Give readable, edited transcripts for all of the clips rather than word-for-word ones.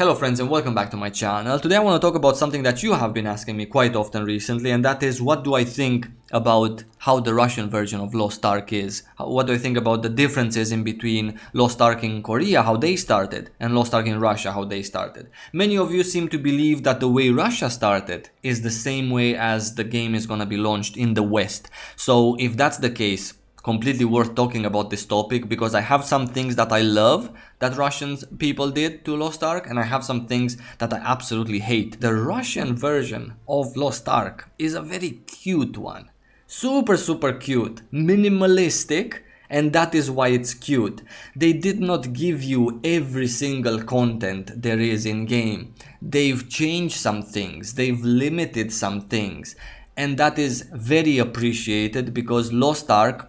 Hello friends and welcome back to my channel. Today I want to talk about something that you have been asking me quite often recently, and that is what do I think about how the Russian version of Lost Ark is. What do I think about the differences in between Lost Ark in Korea, how they started, and Lost Ark in Russia, how they started. Many of you seem to believe that the way Russia started is the same way as the game is gonna be launched in the West. So if that's the case, completely worth talking about this topic, because I have some things that I love that Russian people did to Lost Ark, and I have some things that I absolutely hate. The Russian version of Lost Ark is a very cute one. Super cute, minimalistic, and that is why it's cute. They did not give you every single content there is in game. They've changed some things, they've limited some things, and that is very appreciated because Lost Ark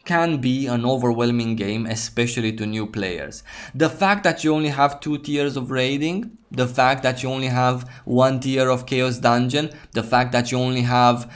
can be an overwhelming game, especially to new players. The fact that you only have 2 tiers of raiding, the fact that you only have 1 tier of chaos dungeon, the fact that you only have,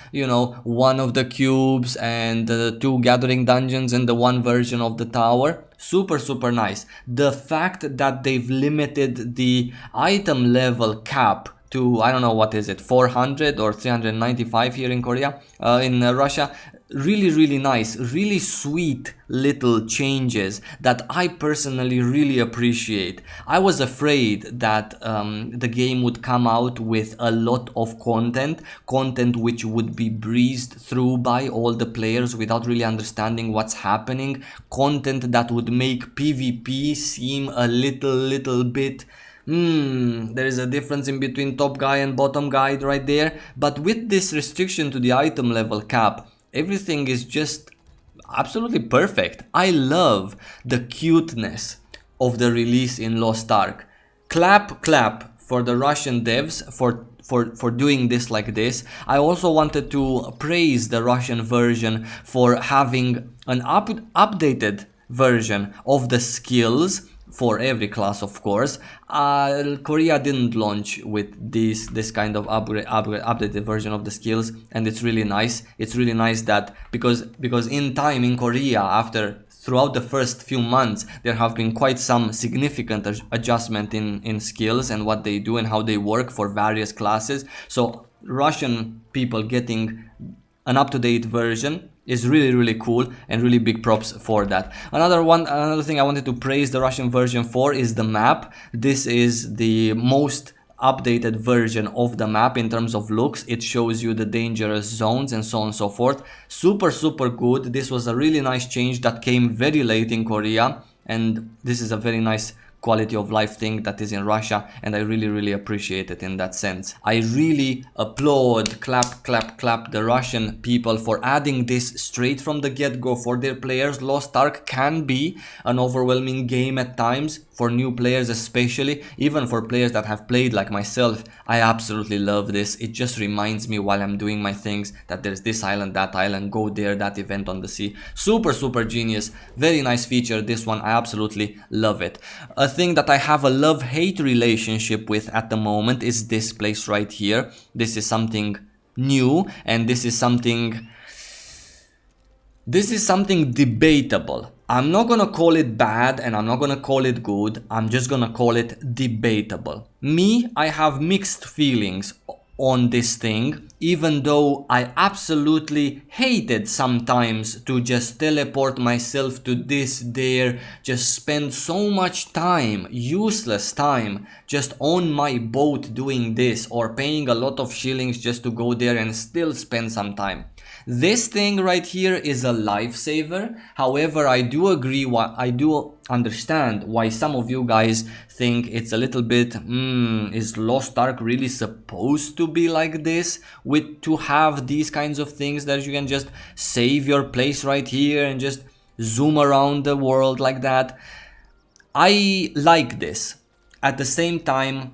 one of the cubes and 2 gathering dungeons and the 1 version of the tower, super nice. The fact that they've limited the item level cap to, I don't know, what is it, 400 or 395 here in Korea, in Russia. Really nice, really sweet little changes that I personally really appreciate. I was afraid that the game would come out with a lot of content which would be breezed through by all the players without really understanding what's happening, content that would make PvP seem a little bit there is a difference in between top guy and bottom guy right there. But with this restriction to the item level cap, everything is just absolutely perfect. I love the cuteness of the release in Lost Ark. Clap for the Russian devs for doing this like this. I also wanted to praise the Russian version for having an updated version of the skills for every class, of course. Korea didn't launch with this kind of updated version of the skills, and it's really nice. It's really nice that because in time in Korea, throughout the first few months, there have been quite some significant adjustment in skills and what they do and how they work for various classes. So Russian people getting an up-to-date version is really cool, and really big props for that. Another thing I wanted to praise the Russian version for is the map. This is the most updated version of the map in terms of looks. It shows you the dangerous zones and so on and so forth. Super good. This was a really nice change that came very late in Korea, and this is a very nice quality of life thing that is in Russia, and I really appreciate it in that sense. I really applaud, clap the Russian people for adding this straight from the get-go for their players. Lost Ark can be an overwhelming game at times for new players, especially, even for players that have played like myself. I absolutely love this. It just reminds me while I'm doing my things that there's this island, that island, go there, that event on the sea. Super genius, very nice feature, this one. I absolutely love it. A thing that I have a love-hate relationship with at the moment is this place right here. This is something new, and this is something debatable. I'm not gonna call it bad and I'm not gonna call it good. I'm just gonna call it debatable. I have mixed feelings on this thing, even though I absolutely hated sometimes to just teleport myself to this, there, just spend so much time, useless time, just on my boat doing this, or paying a lot of shillings just to go there and still spend some time. This thing right here is a lifesaver. However, I do understand why some of you guys think it's a little bit, is Lost Ark really supposed to be like this? To have these kinds of things that you can just save your place right here and just zoom around the world like that. I like this. At the same time,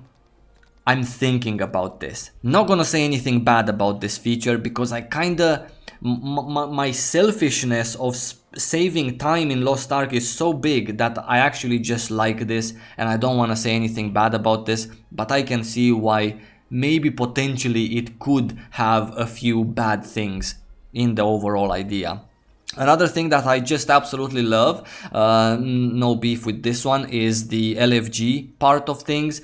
I'm thinking about this. Not gonna say anything bad about this feature because I kinda, my selfishness of saving time in Lost Ark is so big that I actually just like this, and I don't want to say anything bad about this, but I can see why maybe potentially it could have a few bad things in the overall idea. Another thing that I just absolutely love, no beef with this one, is the LFG part of things.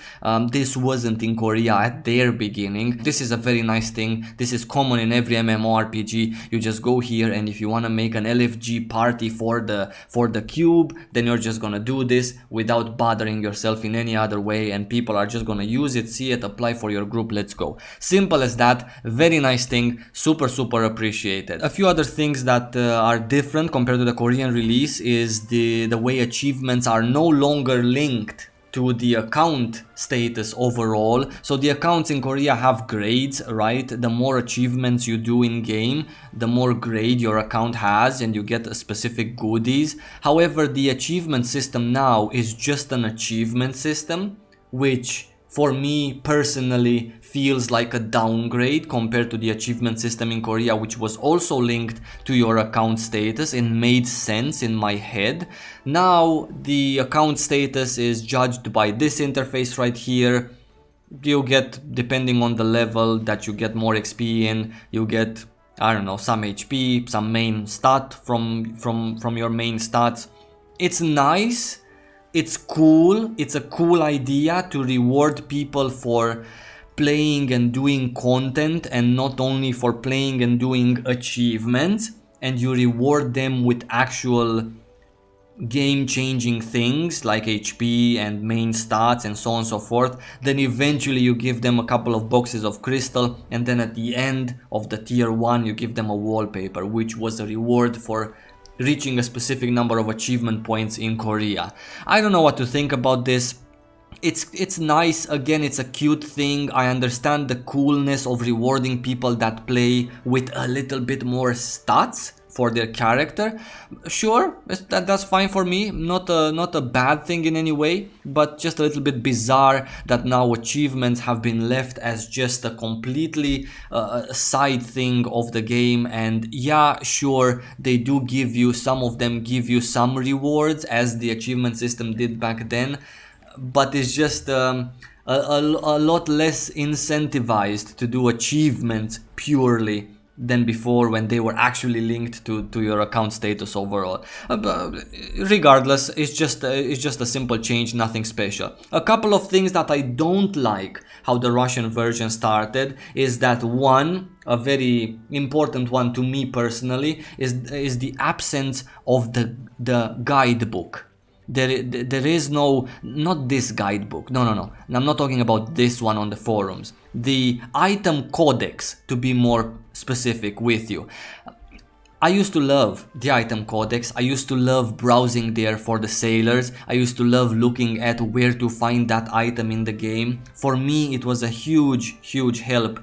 This wasn't in Korea at their beginning. This is a very nice thing. This is common in every MMORPG. You just go here, and if you want to make an LFG party for the cube, then you're just gonna do this without bothering yourself in any other way, and people are just gonna use it, see it, apply for your group, let's go. Simple as that. Very nice thing. Super appreciated. A few other things that are different compared to the Korean release is the way achievements are no longer linked to the account status overall. So the accounts in Korea have grades, right? The more achievements you do in game, the more grade your account has, and you get specific goodies. However, the achievement system now is just an achievement system, which for me personally feels like a downgrade compared to the achievement system in Korea, which was also linked to your account status and made sense in my head. Now the account status is judged by this interface right here. You get, depending on the level that you get more XP in, you get, I don't know, some HP, some main stat from your main stats. It's nice. It's cool. It's a cool idea to reward people for playing and doing content, and not only for playing and doing achievements, and you reward them with actual game-changing things like HP and main stats and so on and so forth. Then eventually you give them a couple of boxes of crystal, and then at the end of the tier 1 you give them a wallpaper, which was a reward for reaching a specific number of achievement points in Korea. I don't know what to think about this. It's nice. Again, it's a cute thing. I understand the coolness of rewarding people that play with a little bit more stats for their character. Sure, that's fine for me. Not a bad thing in any way, but just a little bit bizarre that now achievements have been left as just a completely side thing of the game. And yeah, sure, they do give you, some of them give you some rewards as the achievement system did back then, but it's just a lot less incentivized to do achievements purely than before, when they were actually linked to your account status overall. Regardless, it's just a simple change, nothing special. A couple of things that I don't like how the Russian version started is that one, a very important one to me personally, is the absence of the guidebook. There is no, not this guidebook, no, I'm not talking about this one on the forums. The item codex, to be more specific with you. I used to love the item codex. I used to love browsing there for the sailors. I used to love looking at where to find that item in the game. For me, it was a huge help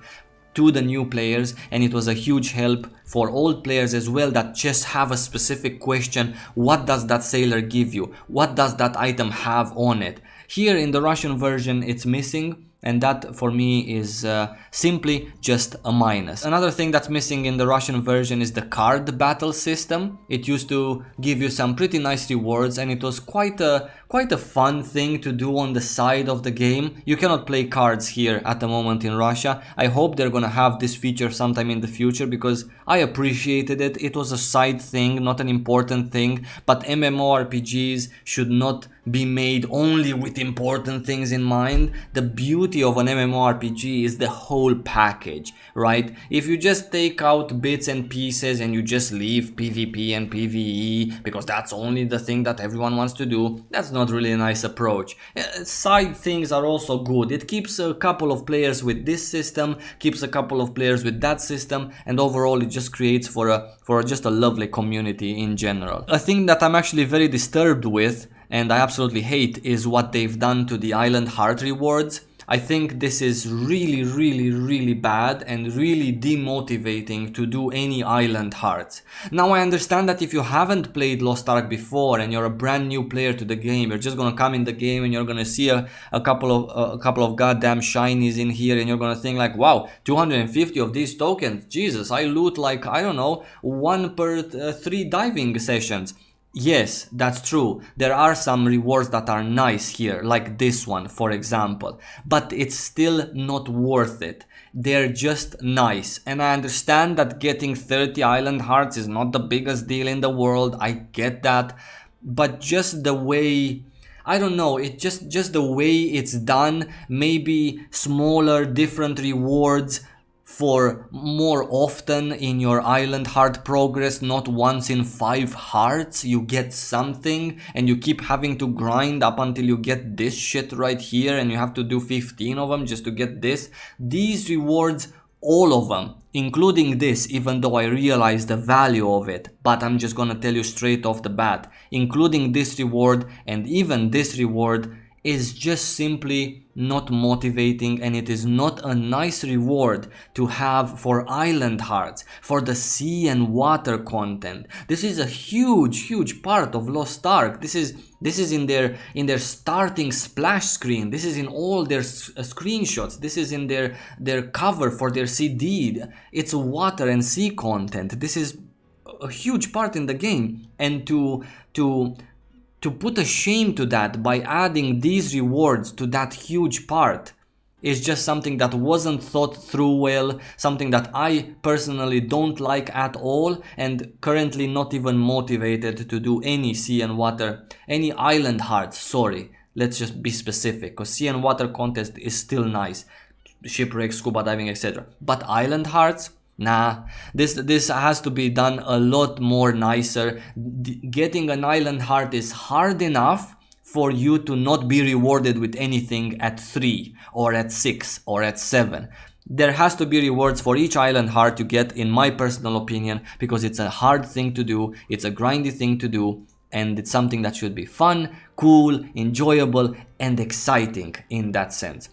to the new players, and it was a huge help for old players as well that just have a specific question. What does that sailor give you? What does that item have on it? Here in the Russian version it's missing, and that for me is simply just a minus. Another thing that's missing in the Russian version is the card battle system. It used to give you some pretty nice rewards, and it was quite a fun thing to do on the side of the game. You cannot play cards here at the moment in Russia. I hope they're gonna have this feature sometime in the future, because I appreciated it. It was a side thing, not an important thing, but MMORPGs should not be made only with important things in mind. The beauty of an MMORPG is the whole package, right? If you just take out bits and pieces and you just leave PvP and PvE because that's only the thing that everyone wants to do, that's not really a nice approach. Side things are also good. It keeps a couple of players with this system, keeps a couple of players with that system, and overall it just creates for just a lovely community in general. A thing that I'm actually very disturbed with, and I absolutely hate, is what they've done to the Island Heart rewards. I think this is really bad and really demotivating to do any Island Hearts. Now I understand that if you haven't played Lost Ark before and you're a brand new player to the game, you're just gonna come in the game and you're gonna see a couple of goddamn shinies in here, and you're gonna think like, wow, 250 of these tokens, Jesus, I loot like, I don't know, 1 per 3 diving sessions. Yes, that's true. There are some rewards that are nice here, like this one, for example, but it's still not worth it. They're just nice. And I understand that getting 30 island hearts is not the biggest deal in the world. I get that. But just the way, I don't know, it just the way it's done, maybe smaller, different rewards for more often in your island heart progress, not once in 5 hearts you get something and you keep having to grind up until you get this shit right here and you have to do 15 of them just to get this. These rewards, all of them, including this, even though I realize the value of it, but I'm just gonna tell you straight off the bat, including this reward and even this reward is just simply not motivating, and it is not a nice reward to have for island hearts, for the sea and water content. This is a huge part of Lost Ark. This is in their starting splash screen. This is in all their screenshots. This is in their cover for their CD. It's water and sea content. This is a huge part in the game, and to put a shame to that by adding these rewards to that huge part is just something that wasn't thought through well, something that I personally don't like at all, and currently not even motivated to do any sea and water, any island hearts, sorry. Let's just be specific, because sea and water contest is still nice, shipwreck, scuba diving, etc. But island hearts? Nah, this has to be done a lot more nicer. Getting an island heart is hard enough for you to not be rewarded with anything at 3 or at 6 or at 7. There has to be rewards for each island heart you get, in my personal opinion, because it's a hard thing to do, it's a grindy thing to do, and it's something that should be fun, cool, enjoyable, and exciting in that sense.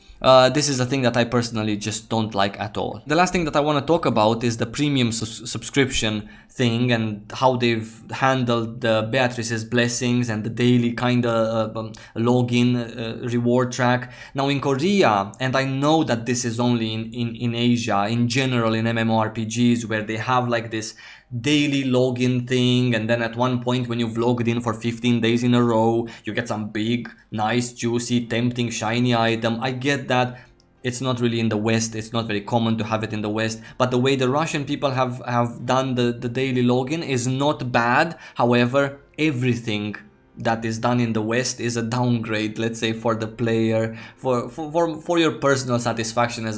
This is a thing that I personally just don't like at all. The last thing that I want to talk about is the premium subscription thing and how they've handled the Beatrice's blessings and the daily kind of login reward track. Now in Korea, and I know that this is only in Asia, in general in MMORPGs, where they have like this daily login thing, and then at one point when you've logged in for 15 days in a row, you get some big, nice, juicy, tempting, shiny item. I get that. It's not really in the West, it's not very common to have it in the West, but the way the Russian people have done the daily login is not bad. However, everything that is done in the West is a downgrade, let's say, for the player, for your personal satisfaction as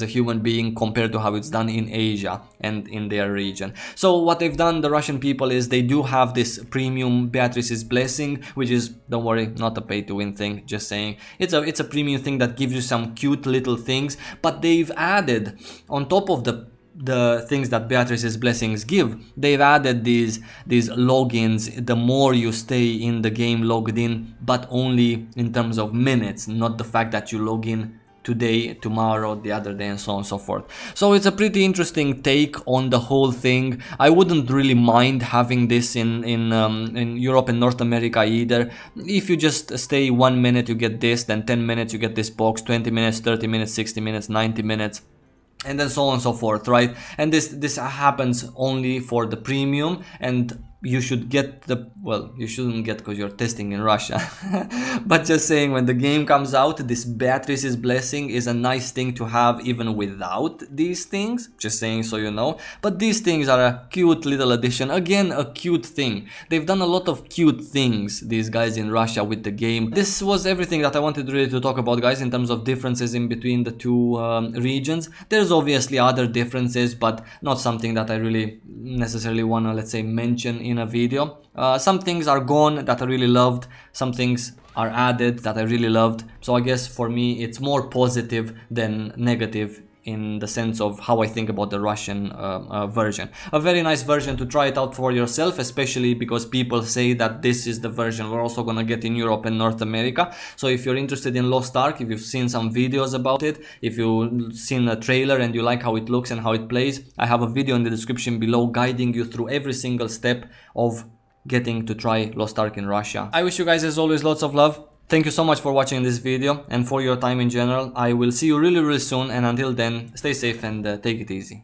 a human being, compared to how it's done in Asia and in their region. So what they've done, the Russian people, is they do have this premium Beatrice's blessing, which is, don't worry, not a pay to win thing, just saying, it's a premium thing that gives you some cute little things, but they've added on top of the things that Beatrice's blessings give, they've added these logins the more you stay in the game logged in, but only in terms of minutes, not the fact that you log in today, tomorrow, the other day, and so on and so forth. So it's a pretty interesting take on the whole thing. I wouldn't really mind having this in Europe and North America either. If you just stay 1 minute you get this, then 10 minutes you get this box, 20 minutes, 30 minutes, 60 minutes, 90 minutes, and then so on and so forth, right? And this happens only for the premium, and you should get the, well, you shouldn't get because you're testing in Russia. But just saying, when the game comes out, this Beatrice's blessing is a nice thing to have even without these things. Just saying, so you know. But these things are a cute little addition. Again, a cute thing. They've done a lot of cute things, these guys in Russia, with the game. This was everything that I wanted really to talk about, guys, in terms of differences in between the two regions. There's obviously other differences, but not something that I really necessarily want to, let's say, mention in a video. Some things are gone that I really loved, some things are added that I really loved, so I guess for me it's more positive than negative in the sense of how I think about the Russian version. A very nice version to try it out for yourself, especially because people say that this is the version we're also gonna get in Europe and North America. So if you're interested in Lost Ark, if you've seen some videos about it, if you've seen a trailer and you like how it looks and how it plays, I have a video in the description below guiding you through every single step of getting to try Lost Ark in Russia. I wish you guys, as always, lots of love. Thank you so much for watching this video and for your time in general. I will see you really soon, and until then, stay safe and take it easy.